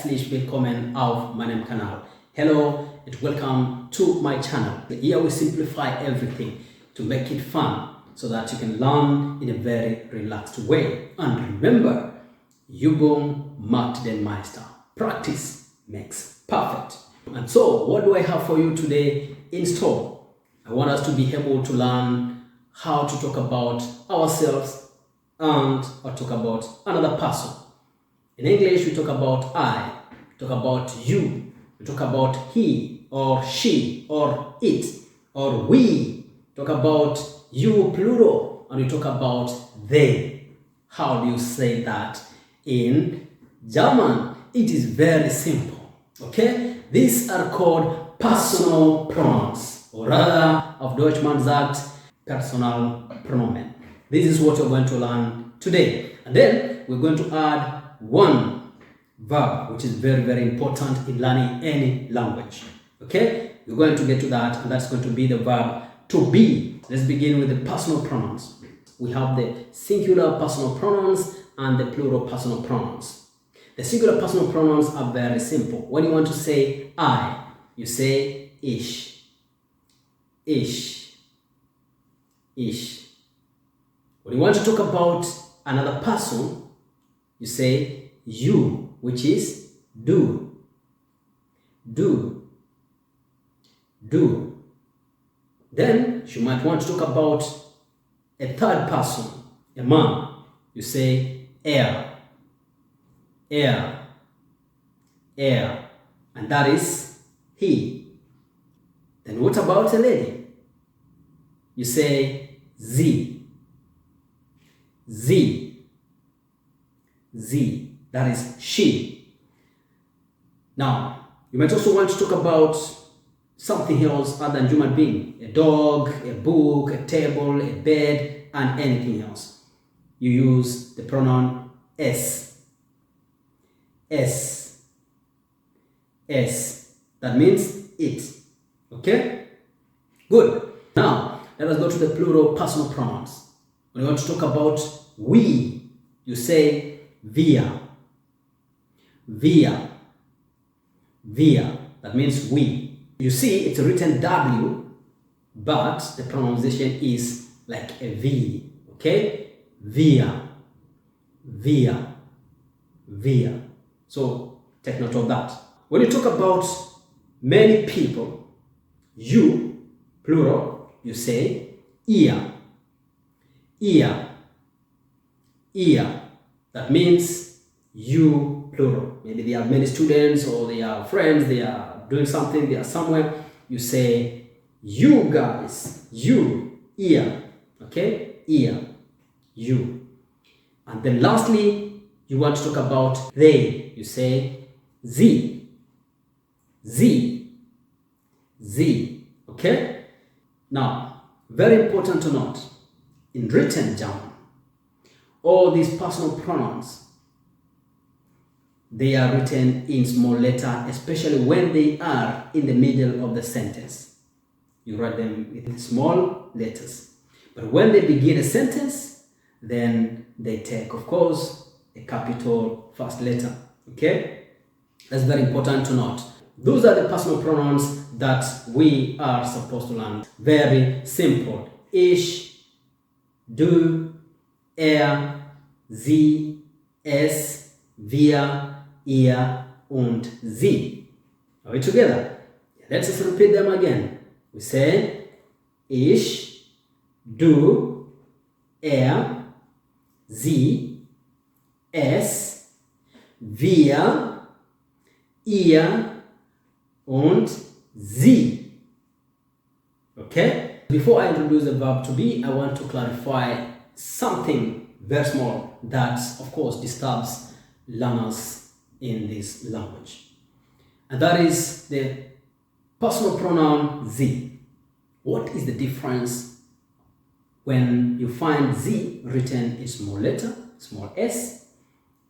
herzlich willkommen auf meinem Kanal. Hello and welcome to my channel. Here we simplify everything to make it fun so that you can learn in a very relaxed way. And remember, Übung macht den Meister. Practice makes perfect. And so, what do I have for you today in store? I want us to be able to learn how to talk about ourselves and or talk about another person. In English, we talk about I, we talk about you, we talk about he or she or it or we, talk about you plural, and we talk about they. How do you say that in German? It is very simple, okay? These are called personal pronouns, or rather, auf Deutsch man sagt Personalpronomen. This is what we're going to learn today. And then we're going to add one verb, which is very, very important in learning any language. Okay? We're going to get to that, and that's going to be the verb to be. Let's begin with the personal pronouns. We have the singular personal pronouns and the plural personal pronouns. The singular personal pronouns are very simple. When you want to say I, you say ich. Ich. Ich. When you want to talk about another person, you say you, which is du. Du. Du. Then you might want to talk about a third person, a man. You say er. Er. Er. And that is he. Then what about a lady? You say sie. Sie. Sie, that is she. Now, you might also want to talk about something else other than human being. A dog, a book, a table, a bed, and anything else. You use the pronoun es. Es. Es. That means it. Okay? Good. Now, let us go to the plural personal pronouns. When you want to talk about we, you say wir. Wir. Wir. That means we. You see, it's written W, but the pronunciation is like a V. Okay? Wir. Wir. Wir. So, take note of that. When you talk about many people, you, plural, you say ihr. Ihr. Ihr. That means you, plural. Maybe they have many students or they are friends, they are doing something, they are somewhere. You say you guys, you, ihr. Okay? Ihr. You. And then lastly, you want to talk about they. You say sie. Sie. Sie. Okay? Now, very important to note, in written German, all these personal pronouns, they are written in small letter, especially when they are in the middle of the sentence. You write them in small letters. But when they begin a sentence, then they take, of course, a capital first letter. Okay? That's very important to note. Those are the personal pronouns that we are supposed to learn. Very simple. Ich, du, er, sie, es, wir, ihr und sie. Are we together? Let's just repeat them again. We say ich, du, er, sie, es, wir, ihr und sie. Okay? Before I introduce the verb to be, I want to clarify something very small that, of course, disturbs learners in this language. And that is the personal pronoun sie. What is the difference when you find sie written in small letter, small s,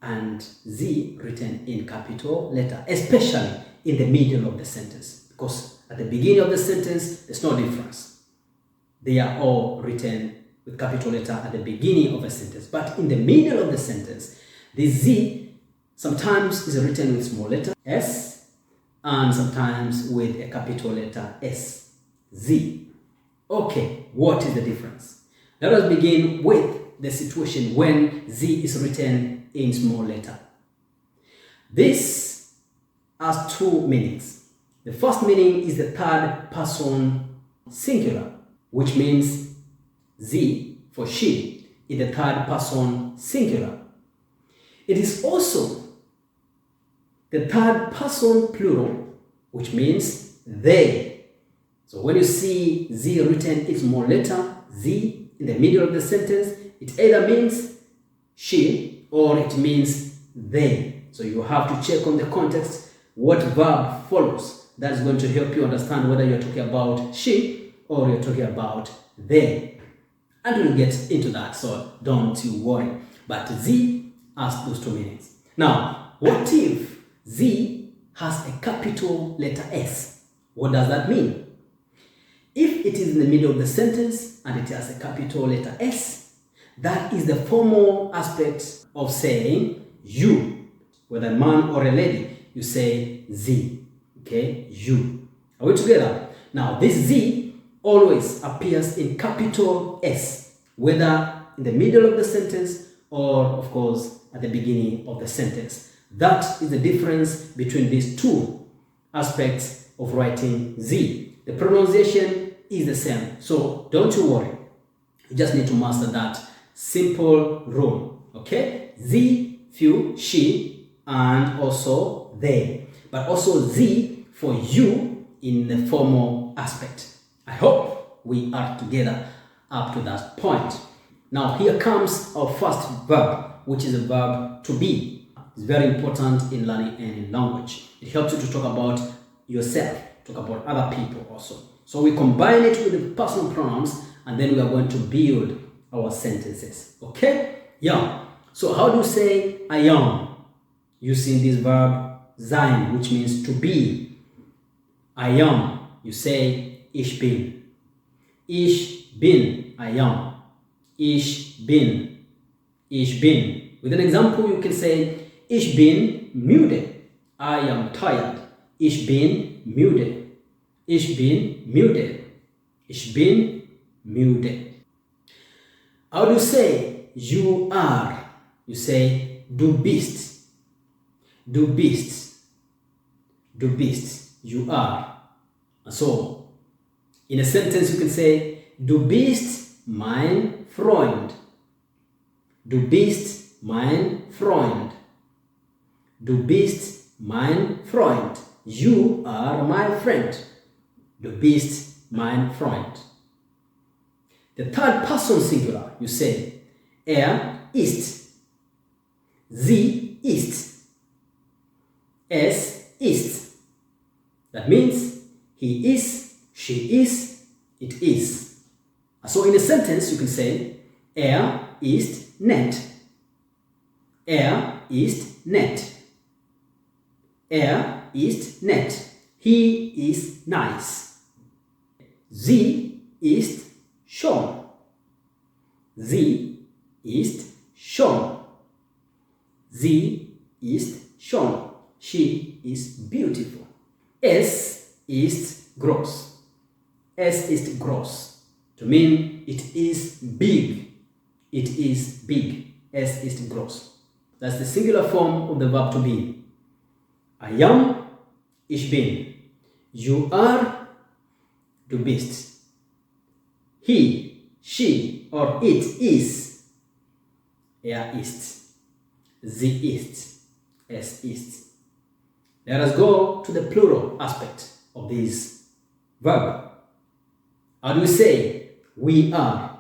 and sie written in capital letter, especially in the middle of the sentence? Because at the beginning of the sentence, there's no difference. They are all written with capital letter at the beginning of a sentence. But in the middle of the sentence, the Z Sometimes it's written with small letter s and sometimes with a capital letter S, Z. Okay, what is the difference? Let us begin with the situation when Z is written in small letter. This has two meanings. The first meaning is the third person singular, which means Z for she in the third person singular. It is also the third person plural, which means they. So when you see Z written in small letter, Z in the middle of the sentence, it either means she or it means they. So you have to check on the context what verb follows. That is going to help you understand whether you're talking about she or you're talking about they. And we'll get into that, so don't you worry. But Z has those two meanings. Now, what if Z has a capital letter S? What does that mean? If it is in the middle of the sentence and it has a capital letter S, that is the formal aspect of saying you. Whether a man or a lady, you say Z. Okay, you. Are we together? Now, this Z always appears in capital S, whether in the middle of the sentence or, of course, at the beginning of the sentence. That is the difference between these two aspects of writing Z. The pronunciation is the same, so don't you worry. You just need to master that simple rule. Okay? Z, few, she, and also they. But also Z for you in the formal aspect. I hope we are together up to that point. Now here comes our first verb, which is a verb to be. It's very important in learning any language. It helps you to talk about yourself, talk about other people also. So we combine it with the personal pronouns and then we are going to build our sentences. Okay? Yeah. So how do you say I am? Using this verb sein, which means to be. I am. You say ich bin. Ich bin. I am. Ich bin. Ich bin. With an example, you can say ich bin müde. I am tired. Ich bin müde. Ich bin müde. Ich bin müde. How do you say you are? You say du bist. Du bist. Du bist. You are. And so, in a sentence you can say du bist mein Freund. Du bist mein Freund. Du bist mein Freund. You are my friend. Du bist mein Freund. The third person singular, you say ist. Sie ist. Es ist. That means he is, she is, it is. So in a sentence you can say ist nett. Ist nett. Ist nett. He is nice. Sie ist schon. Sie ist schon. Sie ist schon. She is beautiful. Es ist groß. Es ist groß. To mean it is big. It is big. Es ist groß. That's the singular form of the verb to be. I am, ich bin. You are, du bist. He, she, or it is. Ist. Sie ist. Es ist. Let us go to the plural aspect of this verb. How do we say we are?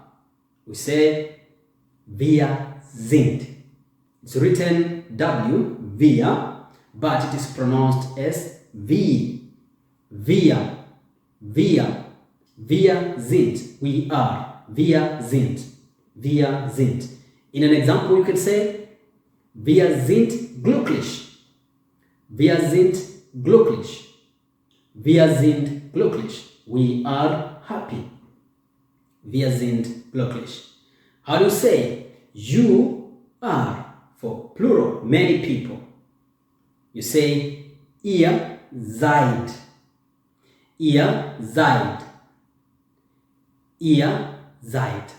We say wir sind. It's written W, wir, but it is pronounced as wie. Wir, wir, wir sind. We are. Wir sind. Wir sind. In an example, you can say wir sind glücklich. Wir sind glücklich. Wir sind glücklich. We are happy. Wir sind glücklich. How do you say you are for plural, many people? You say ihr seid. Ihr seid. Ihr seid.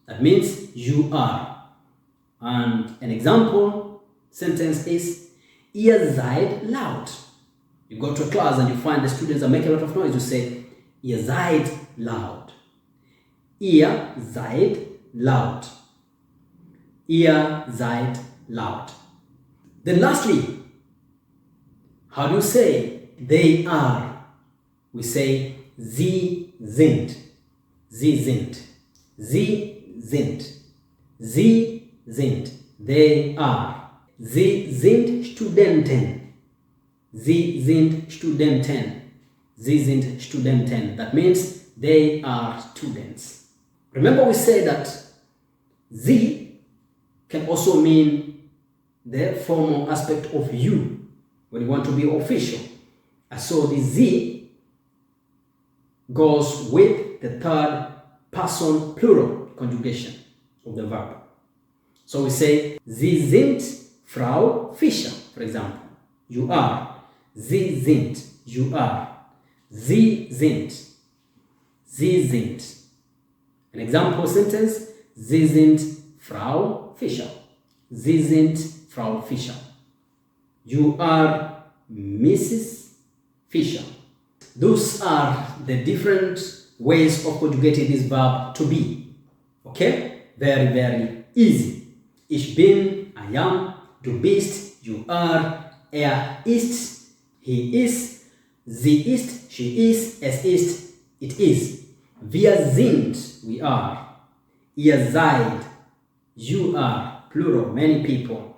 That means you are. And an example sentence is ihr seid laut. You go to a class and you find the students are making a lot of noise. You say ihr seid laut. Ihr seid laut. Ihr seid laut. Then lastly, how do you say they are? We say sie sind. Sie sind. Sie sind. Sie sind. They are. Sie sind Studenten. Sie sind Studenten. Sie sind Studenten. That means they are students. Remember we said that sie can also mean the formal aspect of you when you want to be official. And so the sie goes with the third person plural conjugation of the verb. So we say Sie sind Frau Fischer, for example. You are. Sie sind. You are. Sie sind. Sie sind. An example sentence, Sie sind Frau Fischer. Sie sind Frau Fischer. You are Mrs. Fischer. Those are the different ways of conjugating this verb to be. Okay? Very, very easy. Ich bin, I am, du bist, you are, ist, he is, sie ist, she is, es ist, it is. Wir sind, we are. Ihr seid, you are, plural, many people.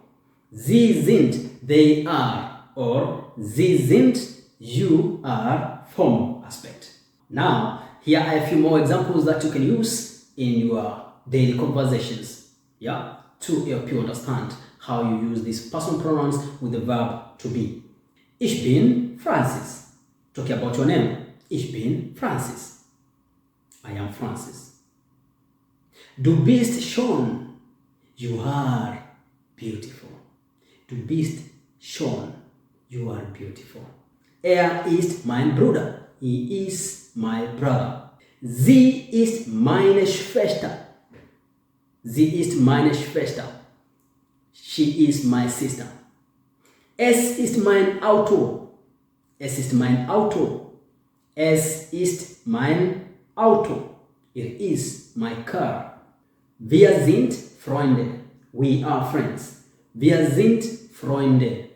Sie sind, they are, or sie sind, you are, formal aspect. Now, here are a few more examples that you can use in your daily conversations, yeah, to help you understand how you use these personal pronouns with the verb to be. Ich bin Francis. Talking about your name. Ich bin Francis. I am Francis. Du bist schön. You are beautiful. Du bist schön. You are beautiful. Ist mein Bruder. He is my brother. Sie ist meine Schwester. Sie ist meine Schwester. She is my sister. Es ist mein Auto. Es ist mein Auto. Es ist mein Auto. It is my car. Wir sind Freunde. We are friends. Wir sind Freunde.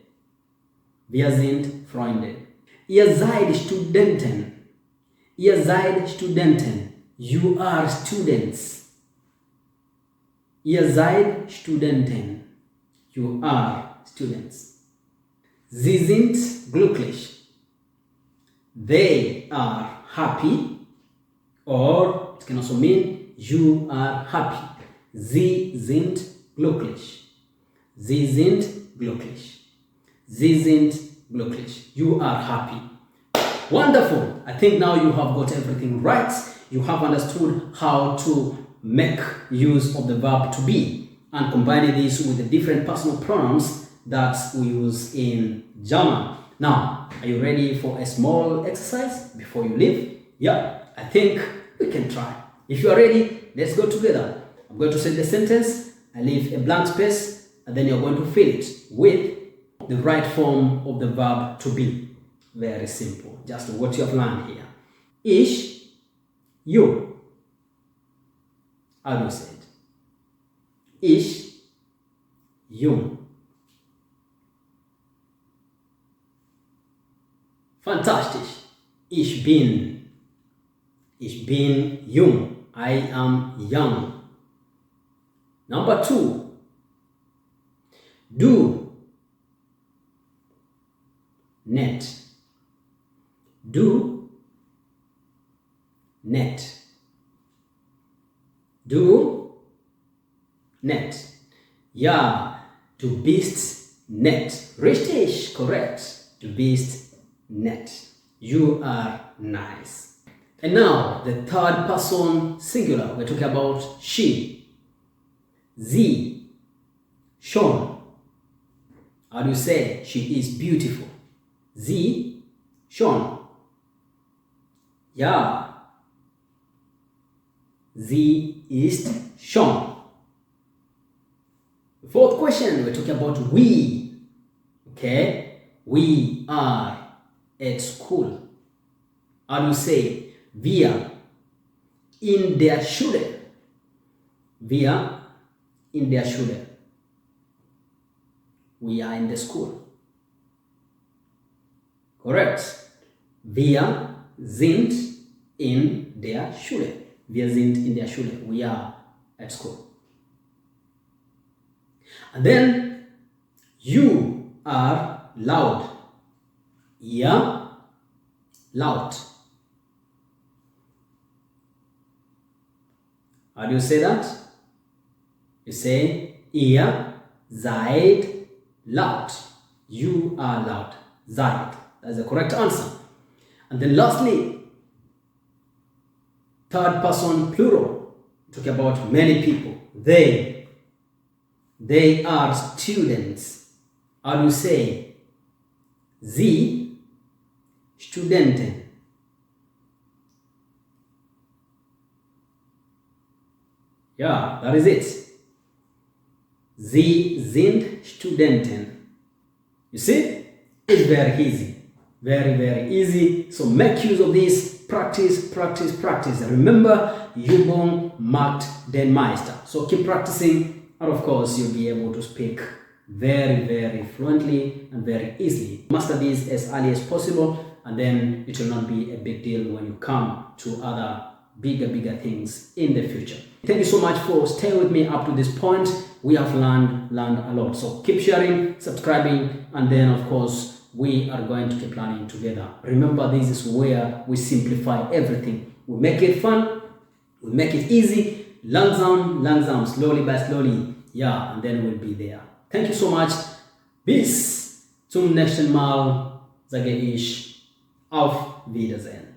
Wir sind Freunde. Ihr seid Studenten. Ihr seid Studenten. You are students. Ihr seid Studenten. You are students. Sie sind glücklich. They are happy. Or it can also mean you are happy. Sie sind glücklich. Sie sind glücklich. Sie sind glücklich. You are happy. Wonderful. I think now you have got everything right. You have understood how to make use of the verb to be and combining this with the different personal pronouns that we use in German. Now, are you ready for a small exercise before you leave? Yeah, I think we can try. If you are ready, let's go together. I'm going to say the sentence, I leave a blank space, and then you're going to fill it with the right form of the verb to be. Very simple, just what you have learned here. Ich, you. How do you say it? Ich, jung. Fantastisch. Ich bin. Ich bin jung. I am young. Number 2. Du. Nett. Du. Nett. Du. Nett. Ja, du bist nett. Richtig, correct. Du bist nett. You are nice. And now, the third person singular. We're talking about she. Sie. Schon. How do you say she is beautiful? Sie schon. Ja. Sie ist schon. The fourth question, we're talking about we. Okay? We are at school. How do you say wir in der Schule? Wir in der Schule. We are in the school. Correct. Wir sind in der Schule. Wir sind in der Schule. We are at school. And then you are loud. Ihr laut. How do you say that? You say ihr seid laut. You are loud. Seid. That's the correct answer. And then lastly, third person plural. Talk about many people. They are students. How do you say? Sie Studenten. Yeah, that is it. Sie sind Studenten. You see? It's very easy. Very, very easy. So make use of this. Practice, practice, practice. Remember, Übung macht den Meister. So keep practicing, and of course, you'll be able to speak very, very fluently and very easily. Master this as early as possible, and then it will not be a big deal when you come to other bigger things in the future. Thank you so much for staying with me up to this point. We have learned a lot. So keep sharing, subscribing, and then of course, we are going to keep learning together. Remember, this is where we simplify everything. We make it fun, we make it easy, langsam, slowly by slowly. Yeah, and then we'll be there. Thank you so much. Bis zum nächsten Mal, sage ich. Auf Wiedersehen.